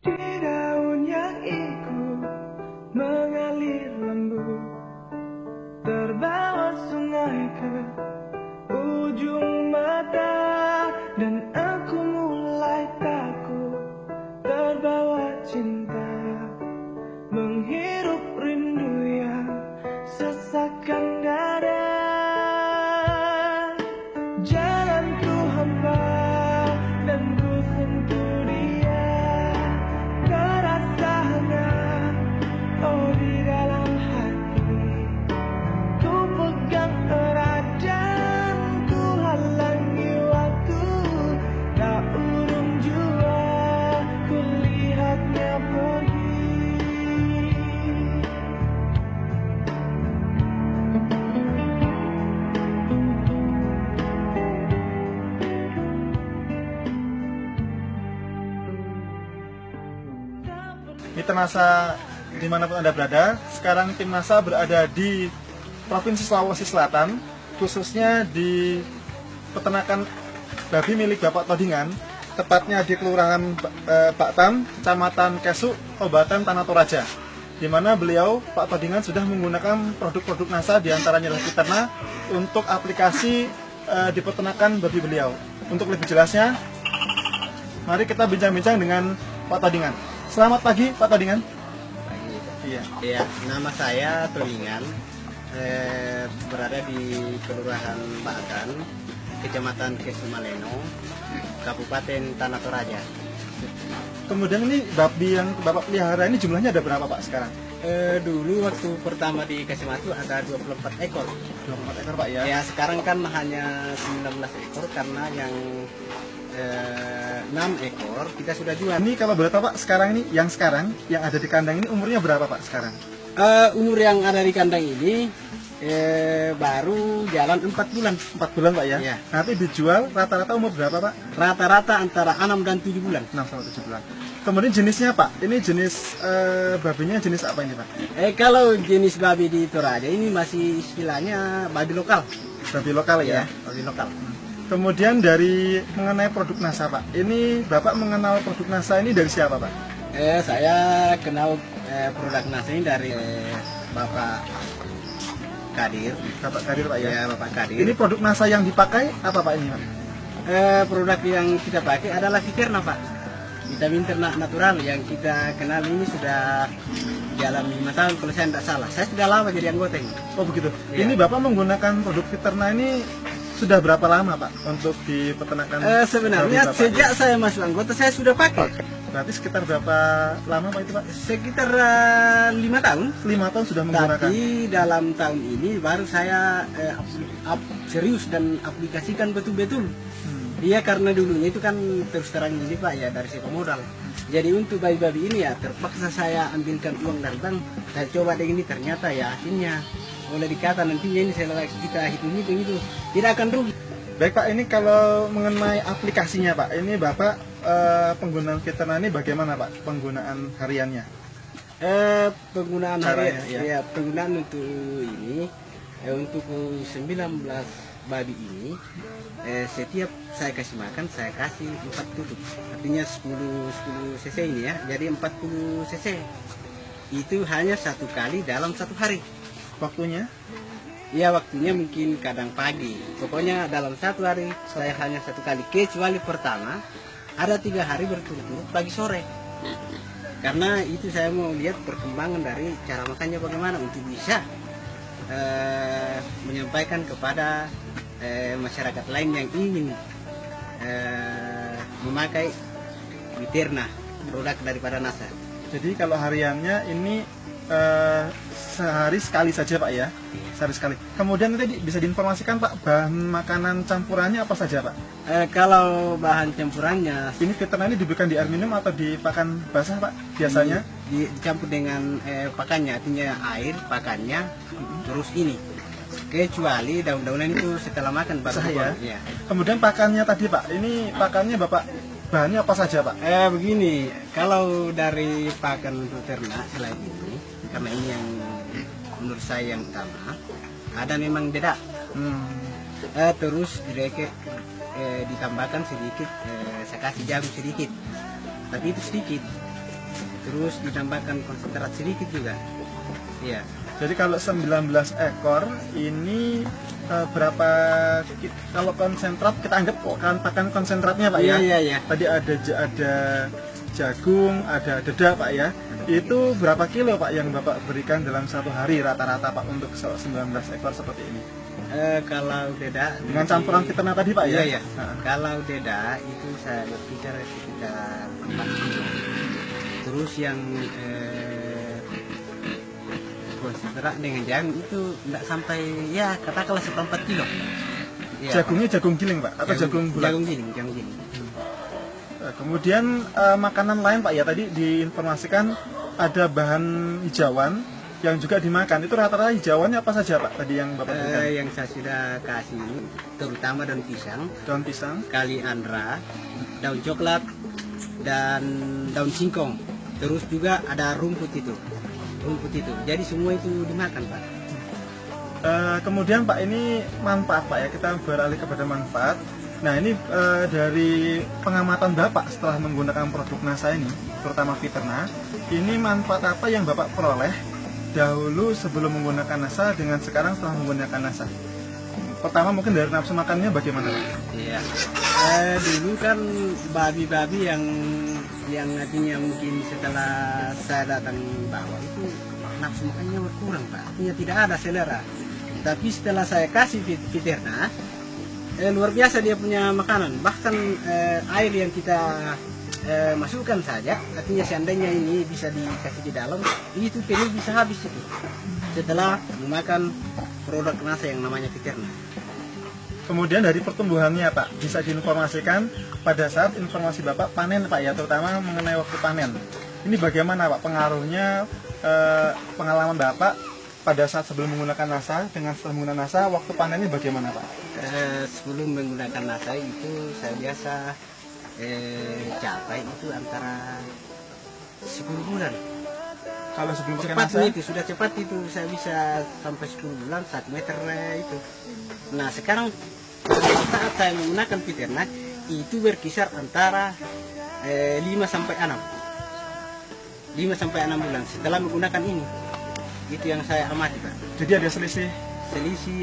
Di daun yang ikut mengalir lembut, terbawa sungai ke ujung mata, dan aku mulai takut terbawa cinta, menghirup rindu yang sesakkan dada. Jalanku hampa dan ku sentuh dia, terasa hangat, oh di dalam hati. Ku pegang erat dan ku halangi waktu, tak urung jua ku lihatnya pergi. Mitra Nasa dimanapun Anda berada, sekarang tim Nasa berada di Provinsi Sulawesi Selatan, khususnya di peternakan babi milik Bapak Todingan, tepatnya di Kelurahan Baktam, Kecamatan Kesuk, Kabupaten Tanah Toraja, di mana beliau, Pak Todingan, sudah menggunakan produk-produk Nasa, diantaranya adalah Fiterna, untuk aplikasi di peternakan babi beliau. Untuk lebih jelasnya, mari kita bincang-bincang dengan Pak Todingan. Selamat pagi, Pak Todingan. Pagi. Iya. Ya, nama saya Todingan, berada di Kelurahan Baktan, Kecamatan Kesumaleno, Kabupaten Tanah Toraja. Kemudian ini babi yang Bapak pelihara ini jumlahnya ada berapa, Pak, sekarang? Dulu waktu pertama dikasih matu ada 24 ekor. 24 ekor, Pak, ya? Ya, sekarang kan hanya 19 ekor karena yang 6 ekor kita sudah jual. Ini kalau boleh tahu, Pak, sekarang ini yang ada di kandang ini umurnya berapa, Pak, sekarang? Umur yang ada di kandang ini baru jalan 4 bulan. 4 bulan, Pak, ya? Ya. Nanti dijual rata-rata umur berapa, Pak? Rata-rata antara 6 dan 7 bulan. 6 sampai 7 bulan. Kemudian jenisnya, Pak, ini jenis babinya jenis apa ini, Pak? Kalau jenis babi di Toraja ini masih istilahnya babi lokal. Babi lokal, ya? Babi lokal. Kemudian dari mengenai produk Nasa, Pak, ini Bapak mengenal produk Nasa ini dari siapa, Pak? Saya kenal produk Nasa ini dari Bapak Kadir. Bapak Kadir, Pak, ya? Ya, Bapak Kadir. Ini produk Nasa yang dipakai apa, Pak, ini, Pak? Produk yang kita pakai adalah Fiterna, Pak. Vitamin ternak natural yang kita kenal ini sudah jalan 5 tahun kalau saya tidak salah. Saya sudah lama jadi anggota ini. Oh, begitu. Ya. Ini Bapak menggunakan produk Fiterna ini sudah berapa lama, Pak, untuk di peternakan? Sebenarnya babi, sejak saya masuk anggota saya sudah pakai. Berarti sekitar berapa lama, Pak, itu, Pak? Sekitar 5 tahun. 5 tahun sudah menggunakan. Tapi dalam tahun ini baru saya serius dan aplikasikan betul-betul. Iya, karena dulunya itu kan terus terang ini, Pak, ya dari segi modal. Jadi untuk babi-babi ini ya terpaksa saya ambilkan uang dari bank. Saya coba deh ini, ternyata ya hasilnya boleh dikata nantinya ini setelah kita hitung-hitung itu tidak akan rugi. Baik, Pak, ini kalau mengenai aplikasinya, Pak, ini Bapak penggunaan Fiterna ini bagaimana, Pak, penggunaan hariannya? Penggunaan Caranya, harian, ya penggunaan untuk ini untuk 19 babi ini setiap saya kasih makan saya kasih 4 tutup, artinya 10 cc ini ya, jadi 40 cc itu hanya 1 kali dalam 1 hari. Waktunya? Ya, waktunya mungkin kadang pagi, pokoknya dalam 1 hari saya hanya 1 kali, kecuali pertama ada 3 hari berturut-turut pagi sore, karena itu saya mau lihat perkembangan dari cara makannya bagaimana untuk bisa menyampaikan kepada masyarakat lain yang ingin memakai Fiterna, produk daripada Nasa. Jadi kalau hariannya ini sehari sekali saja, Pak, ya? Sehari sekali. Kemudian nanti bisa diinformasikan, Pak, bahan makanan campurannya apa saja, Pak? Kalau bahan campurannya Ini Fiterna ini diberikan di air minum atau di pakan basah, Pak, biasanya? dicampur dengan pakannya, artinya air, pakannya, terus ini. Kecuali daun-daunan itu setelah makan, Pak. Saya. Ya. Kemudian pakannya tadi, Pak, ini pakannya Bapak bahannya apa saja, Pak? Begini, kalau dari pakan untuk ternak selain ini, karena ini yang menurut saya yang utama, ada memang dedak. Terus ditambahkan sedikit, saya kasih jagung sedikit, tapi itu sedikit. terus ditambahkan konsentrat sedikit juga. Iya. Jadi kalau 19 ekor ini berapa kalau konsentrat kita anggap kan pakan konsentratnya Pak ya? Iya. Tadi ada jagung, ada deda Pak ya. Itu berapa kilo Pak yang Bapak berikan dalam satu hari rata-rata Pak untuk 19 ekor seperti ini? Kalau deda Dengan campuran peternak tadi Pak ya? Iya. Kalau deda itu saya berbicara sekitar 4 kilo. Terus yang konsentrat dengan jagung itu tidak sampai ya katakanlah 1/4 kilo. Ya, Jagungnya jagung giling Pak atau jagung bulat? Jagung giling. Kemudian makanan lain Pak ya, tadi diinformasikan ada bahan hijauan yang juga dimakan. Itu rata-rata hijauannya apa saja Pak tadi yang Bapak berikan? Yang saya sudah kasih terutama daun pisang, kali andra, daun coklat, dan daun singkong. Terus juga ada rumput itu. Jadi semua itu dimakan Pak. Kemudian Pak, ini manfaat Pak ya, kita beralih kepada manfaat. Nah ini dari pengamatan Bapak setelah menggunakan produk NASA ini, terutama Viterna, ini manfaat apa yang Bapak peroleh dahulu sebelum menggunakan NASA dengan sekarang setelah menggunakan NASA? Pertama mungkin dari nafsu makannya bagaimana Pak? Iya. Dulu kan babi-babi yang artinya mungkin setelah saya datang bawah itu nafsu makannya berkurang Pak. Artinya tidak ada selera. Tapi setelah saya kasih Viterna, luar biasa dia punya makanan. Bahkan air yang kita masukkan saja, artinya seandainya ini bisa dikasih di dalam, itu penuh bisa habis itu. Setelah memakan produk NASA yang namanya Viterna. Kemudian dari pertumbuhannya Pak, bisa diinformasikan pada saat informasi Bapak panen Pak ya, terutama mengenai waktu panen. Ini bagaimana Pak pengaruhnya pengalaman Bapak pada saat sebelum menggunakan NASA dengan setelah menggunakan NASA, waktu panennya bagaimana Pak? Sebelum menggunakan NASA itu saya biasa capai itu antara 10 bulan. Kalau sebelum pakai Cepat NASA? itu, sudah cepat itu saya bisa sampai 10 bulan 1 meter itu. Nah sekarang saat saya menggunakan Viterna itu berkisar antara 5 sampai 6 bulan setelah menggunakan ini. Itu yang saya amati Pak. Jadi ada selisih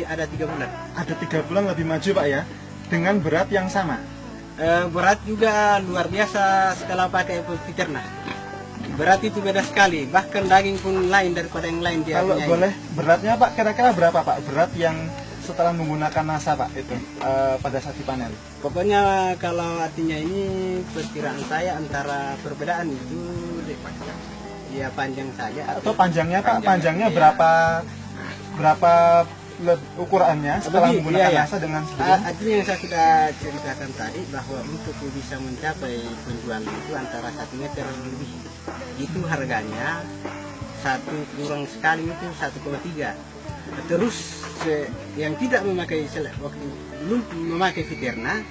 Ada 3 bulan. Ada 3 bulan lebih maju Pak ya, dengan berat yang sama. Berat juga luar biasa setelah pakai Viterna. Berat itu beda sekali, bahkan daging pun lain daripada yang lain dia. Kalau punya boleh ini. beratnya Pak, kira-kira berapa Pak berat yang setelah menggunakan NASA Pak itu pada saat dipanen? Pokoknya kalau artinya ini perkiraan saya antara perbedaan itu ya panjang saja. Atau panjangnya Pak, panjangnya iya. berapa ukurannya setelah Lebih, menggunakan iya. NASA dengan sebelum? Artinya yang saya sudah ceritakan tadi bahwa untuk bisa mencapai penjualan itu antara 1 meter lebih itu harganya kurang sekali itu 1,3. Terus yang tidak memakai waktu belum memakai Viterna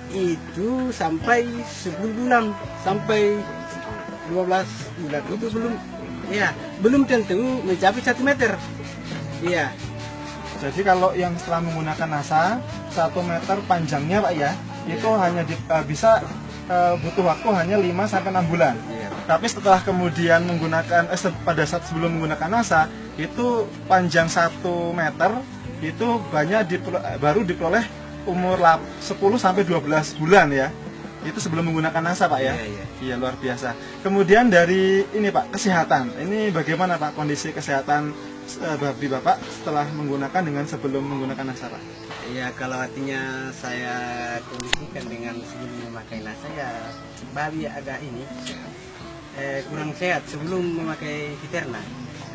itu sampai 10 bulan sampai 12 bulan itu belum tentu mencapai 1 meter. Iya. Jadi kalau yang setelah menggunakan NASA 1 meter panjangnya Pak ya, itu hanya bisa butuh waktu hanya 5 sampai 6 bulan. Iya. Tapi setelah kemudian menggunakan pada saat sebelum menggunakan NASA itu panjang 1 meter itu baru diperoleh umur 10 sampai 12 bulan ya. Itu sebelum menggunakan NASA Pak ya. Iya luar biasa. Kemudian dari ini Pak, kesehatan. Ini bagaimana Pak kondisi kesehatan babi Bapak setelah menggunakan dengan sebelum menggunakan NASA Pak? Ya kalau artinya saya kondisikan dengan sebelum memakai NASA ya babi agak ini kurang sehat sebelum memakai Viterna.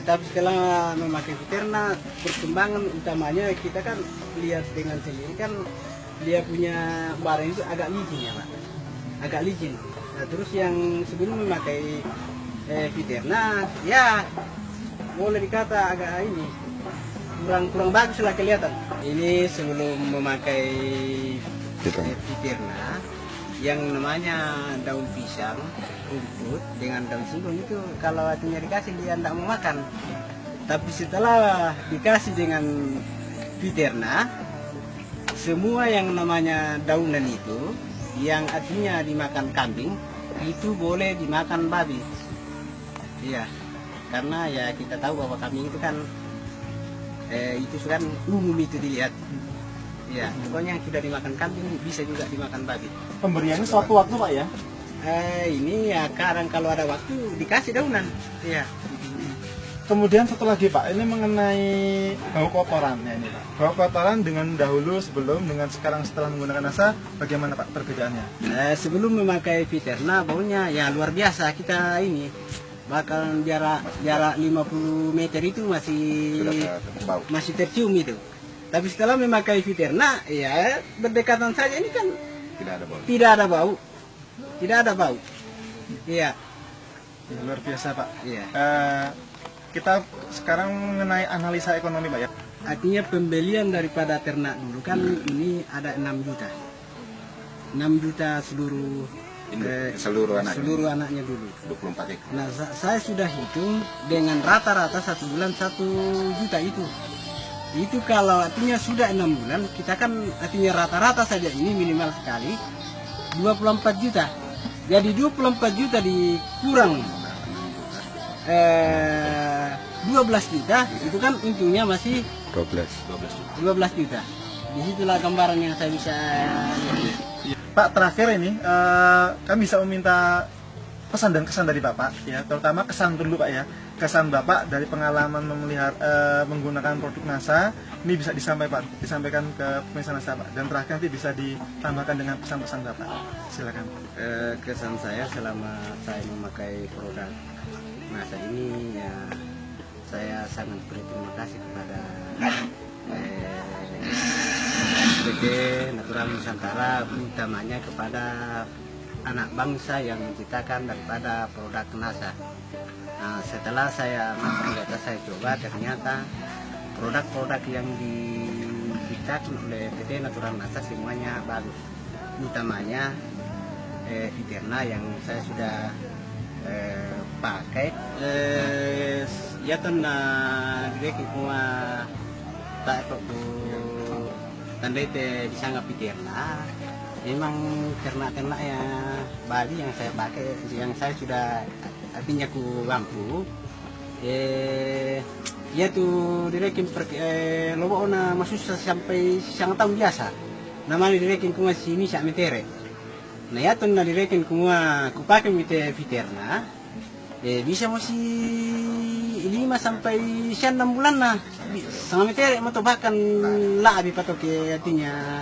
Tetapi setelah memakai Viterna perkembangan utamanya kita kan lihat dengan sendiri kan dia punya barang itu agak licin ya Pak, agak licin. Nah, terus yang sebelum memakai Viterna ya boleh dikata agak ini kurang bagus lah kelihatan. Ini sebelum memakai Viterna yang namanya daun pisang, rumput dengan daun singkong itu kalau artinya dikasih dia tidak mau makan. Tapi setelah dikasih dengan Viterna, semua yang namanya daunan itu yang artinya dimakan kambing itu boleh dimakan babi. Iya, karena ya kita tahu bahwa kambing itu kan itu kan umum itu dilihat. Iya, pokoknya yang sudah dimakan kambing bisa juga dimakan babi. Pemberiannya suatu waktu Pak ya? Ini ya kadang kalau ada waktu dikasih daunan. Iya. Kemudian satu lagi Pak, ini mengenai bau kotoran ya ini Pak. Bau kotoran dengan dahulu sebelum dengan sekarang setelah menggunakan NASA, bagaimana Pak perbedaannya? Sebelum memakai Viterna baunya ya luar biasa. Kita ini bakal jarak 50 meter itu masih tercium itu. Tapi setelah memakai Viterna ya berdekatan saja ini kan tidak ada bau. Tidak ada bau. Iya. Ya, luar biasa Pak. Iya. Kita sekarang mengenai analisa ekonomi Pak ya. Artinya pembelian daripada ternak dulu kan ini ada 6 juta. 6 juta seluruh anaknya dulu. 24 ekor. Nah, saya sudah hitung dengan rata-rata 1 bulan 1 juta itu. Itu kalau artinya sudah 6 bulan, kita kan artinya rata-rata saja ini minimal sekali 24 juta. Jadi 24 juta dikurang 12 juta, itu kan untungnya masih 12 juta. Disitulah gambaran yang saya bisa lihat. Pak, terakhir ini kami bisa meminta pesan dan kesan dari Bapak ya, terutama kesan dulu Pak ya. Kesan Bapak dari pengalaman memelihara menggunakan produk NASA ini bisa disampaikan ke pemirsa NASA Pak, dan terakhir nanti bisa ditambahkan dengan pesan-pesan Bapak. Silakan. Kesan saya selama saya memakai produk NASA ini ya, saya sangat berterima kasih kepada PT Natural Nusantara, utamanya kepada anak bangsa yang menciptakan daripada produk NASA. Nah, setelah saya masuk data, saya coba, ternyata produk-produk yang diciptakan oleh PT Natural NASA semuanya bagus. Utamanya Viterna yang saya sudah pakai. Ya kan direct kuma tak waktu tanda itu bisa Viterna. Memang ternak-ternak ya Bali yang saya pakai, yang saya sudah artinya ku bangku. Ya tuh direkin lobo na masuk sampai sang tahun biasa. Namanya direkin kuma sini sak metere. Nah ya tuh na direkin kuma ku pakai Viterna. Bisa masih 5 sampai 6 bulan lah. Sangat metere atau bahkan lebih patok artinya.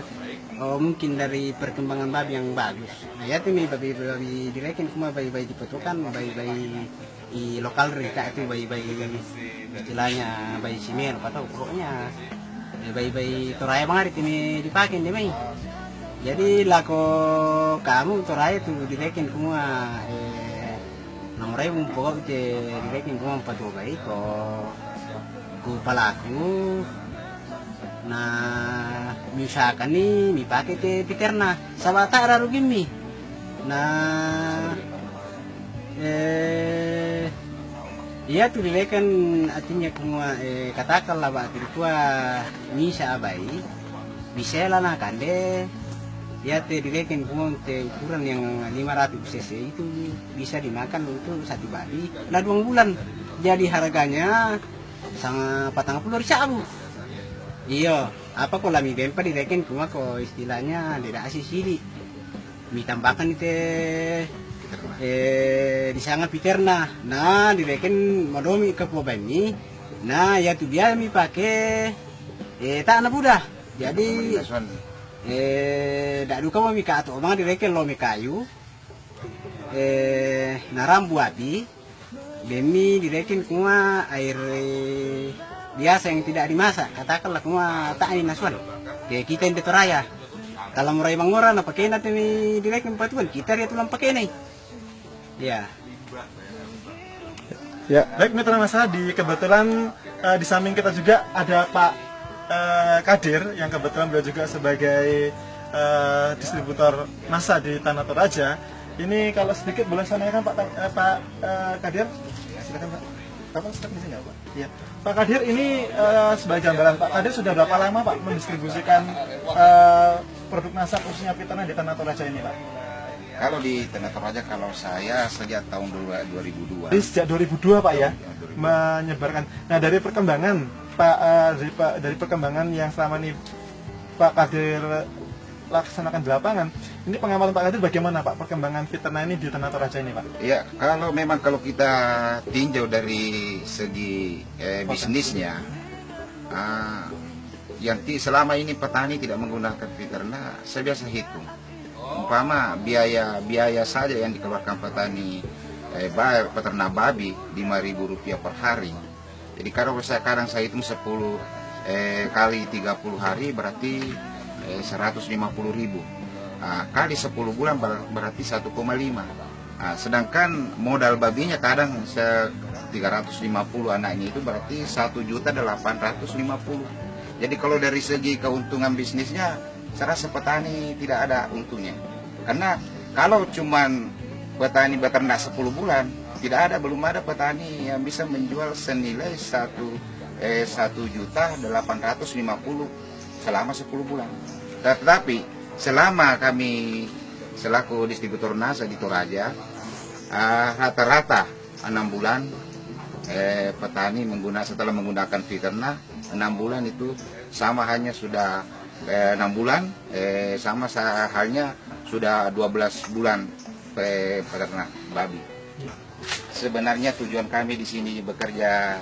Mungkin dari perkembangan babi yang bagus. Nah ya tuh babi direkin kuma bayi-bayi dipotokan, bayi-bayi di lokal mereka itu bayi-bayi istilahnya bayi simer atau pokoknya bayi-bayi toraya banget ini dipakai deh mai. Jadi lako kamu toraya tuh direkin kuma 6.000 pokok direkin kuma 4 bayi ku palaku. Nah misalkan nih dipakai Viterna sabata ada rugi mi. Nah iya tuh direkan artinya semua katakanlah Pak Tirtua bisa abai bisa lah nah kande ya direkan semua ukuran yang 500 cc itu bisa dimakan untuk satu babi lah 2 bulan, jadi harganya sama 40 ribu. Iya apa kok lami bempa direkan semua kok istilahnya tidak asih sini ditambahkan itu di sana Viterna. Nah direkin madomi ke pobani. Nah ya tuh dia mi pakai tanah budah. Jadi dak duka mi ka atau mang direkin lo mi kayu. Narambu api. Demi direkin semua air biasa yang tidak dimasak. Katakanlah semua tak ini nasuan. Kayak kita yang Toraya. Kalau murai mangora na pakai nanti mi direkin patuan kita dia tulang pakai nih. Ya. Ya, baik mitra NASA, kebetulan di samping kita juga ada Pak Kadir yang kebetulan beliau juga sebagai distributor NASA di Tanah Toraja. Ini kalau sedikit boleh saya tanyakan Pak Kadir, silakan Pak. Bapak sedang di sini Pak? Iya. Pak Kadir ini sebagai gambaran, Pak Kadir sudah berapa lama Pak mendistribusikan produk NASA khususnya Viterna di Tanah Toraja ini Pak? Kalau di Tanah Toraja, kalau saya sejak tahun 2002. Jadi sejak 2002 Pak ya, Ya, 2002. menyebarkan. Nah dari perkembangan Pak, dari perkembangan yang selama ini Pak Kadir laksanakan di lapangan, ini pengamatan Pak Kadir bagaimana Pak perkembangan Fiterna ini di Tanah Toraja ini Pak? Ya, kalau kita tinjau dari segi bisnisnya, selama ini petani tidak menggunakan Fiterna, saya biasa hitung. Umpama biaya saja yang dikeluarkan petani peternak babi Rp5.000 per hari. Jadi kalau sekarang saya hitung 10 kali 30 hari berarti 150.000. Kali 10 bulan berarti 1,5. Sedangkan modal babinya kadang 350 anaknya itu berarti 1.850.000. Jadi kalau dari segi keuntungan bisnisnya, saya rasa petani tidak ada untungnya. Karena kalau cuman petani beternak 10 bulan, belum ada petani yang bisa menjual senilai 1.850.000 selama 10 bulan. Tetapi selama kami selaku distributor nasa di Toraja, rata-rata 6 bulan petani setelah menggunakan Fiterna 6 bulan itu sama hanya sudah 6 bulan sama halnya sudah 12 bulan peternak babi. Sebenarnya tujuan kami di sini bekerja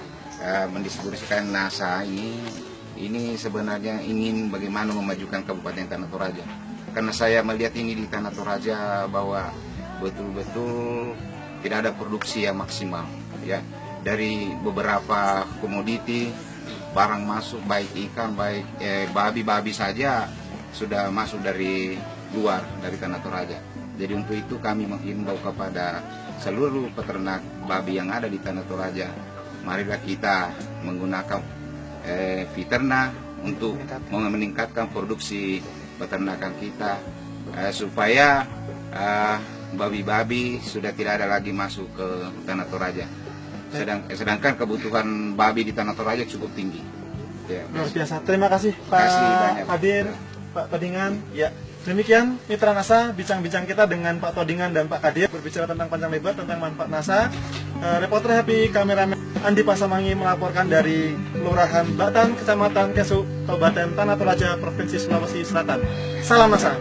mendistribusikan nasa ini sebenarnya ingin bagaimana memajukan Kabupaten Tanah Toraja. Karena saya melihat ini di Tanah Toraja bahwa betul-betul tidak ada produksi yang maksimal ya. Dari beberapa komoditi barang masuk, baik ikan, baik babi saja sudah masuk dari luar, dari Tanah Toraja. Jadi untuk itu kami menghimbau kepada seluruh peternak babi yang ada di Tanah Toraja, marilah kita menggunakan Fiterna untuk meningkatkan produksi peternakan kita supaya babi-babi sudah tidak ada lagi masuk ke Tanah Toraja. Sedangkan kebutuhan babi di Tanah Toraja cukup tinggi. Ya, luar biasa. Terima kasih Pak Kadir, Pak Todingan. Ya, demikian Mitra Nasa bincang-bincang kita dengan Pak Todingan dan Pak Kadir berbicara tentang panjang lebar tentang manfaat Nasa. Reporter Happy, kameramen Andi Pasamangi melaporkan dari Kelurahan Batan, Kecamatan Kesu, Kabupaten Tanah Toraja, Provinsi Sulawesi Selatan. Salam Nasa.